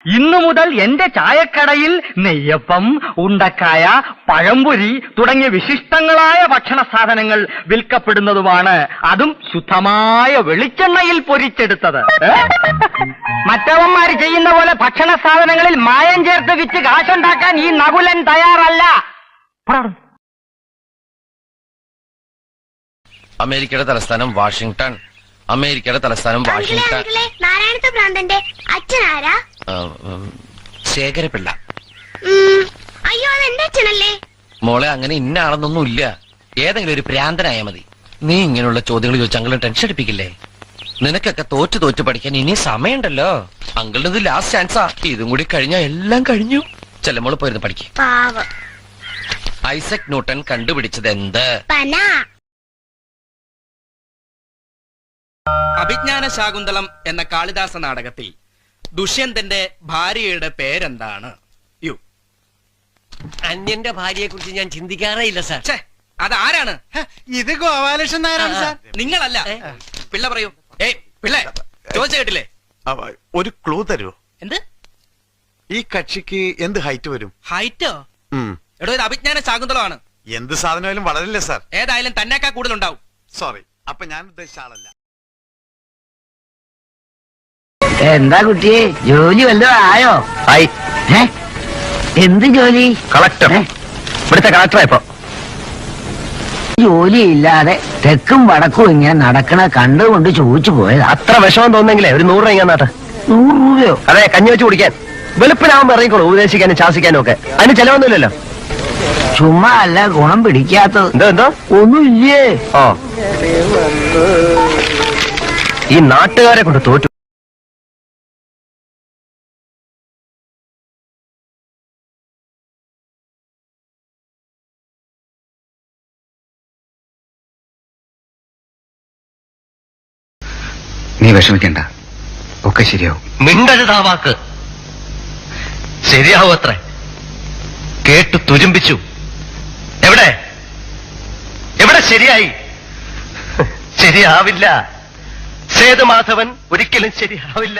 ഇന്നു മുതൽ എന്റെ ചായക്കടയിൽ നെയ്യപ്പം, ഉണ്ടക്കായ, പഴംപൊരി തുടങ്ങിയ വിശിഷ്ടങ്ങളായ ഭക്ഷണ സാധനങ്ങൾ വിൽക്കപ്പെടുന്നതുമാണ്. അതും ശുദ്ധമായ വെളിച്ചെണ്ണയിൽ പൊരിച്ചെടുത്തത്. മറ്റവന്മാര് ചെയ്യുന്ന പോലെ ഭക്ഷണ സാധനങ്ങളിൽ മായം ചേർത്ത് വിറ്റ് കാശുണ്ടാക്കാൻ ഈ നകുലൻ തയ്യാറല്ല. അമേരിക്കയുടെ തലസ്ഥാനം വാഷിംഗ്ടൺ. അമേരിക്കയുടെ തലസ്ഥാനം വാഷിംഗ്ടൺ. നാരായണത്തെ ഭ്രാന്തന്റെ അച്ഛനാരാ? ശേഖരപിള്ള. അയ്യോ, അത് എന്റെ അച്ഛനല്ലേ? മോളെ, അങ്ങനെ ഇന്ന ആളെന്നൊന്നും ഇല്ല. ഏതെങ്കിലും ഒരു ഭ്രാന്തനായ മതി. നീ ഇങ്ങനെയുള്ള ചോദ്യങ്ങൾ ചോദിച്ച് അങ്കിളിനെ ടെൻഷൻ അടിപ്പിക്കില്ലേ? നിനക്കൊക്കെ തോറ്റു പഠിക്കാൻ ഇനി സമയമുണ്ടല്ലോ. അങ്കിളിന് ഇത് ലാസ്റ്റ് ചാൻസാ. ഇതും കൂടി കഴിഞ്ഞാൽ എല്ലാം കഴിഞ്ഞു. ചെല്ലമോള് പോയിരുന്നു പഠിക്കും. ഐസക് ന്യൂട്ടൺ കണ്ടുപിടിച്ചത് എന്ത്? അഭിജ്ഞാന ശാകുന്തളം എന്ന കാളിദാസ നാടകത്തിൽ ദുഷ്യന്തന്റെ ഭാര്യയുടെ പേരെന്താണ്? അന്യന്റെ ഭാര്യയെ കുറിച്ച് ഞാൻ ചിന്തിക്കാറേ ഇല്ല സാർ. അതാരാണ്? ഇത് ഗോപാലകൃഷ്ണൻ നായരാണ് സാർ. നിങ്ങളല്ല. പിള്ള പറയൂ. പിള്ളേ, ചോദിച്ച കേട്ടില്ലേ? ഒരു ക്ലൂ തരുമോ? എന്ത്? ഈ കക്ഷിക്ക് എന്ത് ഹൈറ്റ് വരും? ഹൈറ്റോ? എടോ, ഇത് അഭിജ്ഞാന ശാകുന്തളമാണ്. എന്ത് സാധനമായാലും വളരില്ല സാർ. ഏതായാലും തന്നേക്കാ കൂടുതലുണ്ടാവും. സോറി, അപ്പൊ ഞാൻ ഉദ്ദേശിച്ച ആളല്ല. എന്താ കുട്ടിയെ, ജോലി വല്ലതും ആയോ? എന്ത് ജോലി? കളക്ടർ. ഇവിടുത്തെ കളക്ടറായപ്പോ ജോലിയില്ലാതെ തെക്കും വടക്കും ഇങ്ങനെ നടക്കണ കണ്ടുകൊണ്ട് ചോദിച്ചു പോയത്. അത്ര വിഷമം തോന്നെങ്കിലേ ഒരു 100 രൂപ ഇങ്ങാ നാട്ടെ. 100 രൂപയോ? അതെ, കഞ്ഞി വെച്ച് കുടിക്കാൻ. വെളുപ്പിനാവുമ്പോ ഇറങ്ങിക്കോളൂ, ഉപദേശിക്കാനും ശാസിക്കാനും ഒക്കെ. അതിന് ചെലവൊന്നുമില്ലല്ലോ. ചുമ്മാ അല്ല ഗുണം പിടിക്കാത്തത്. എന്തോ ഒന്നുമില്ലേ? ഓ, ഈ നാട്ടുകാരെ കൊണ്ട് തോറ്റു. നീ വിഷമിക്കണ്ട, ഒക്കെ ശരിയാവും. മിണ്ടരുതാ വാക്ക്. ശരിയാവും അത്രേ. കേട്ടു തുരുമ്പിച്ചു. എവിടെ എവിടെ ശരിയായി? ശരിയാവില്ല. സേതുമാധവൻ ഒരിക്കലും ശരിയാവില്ല.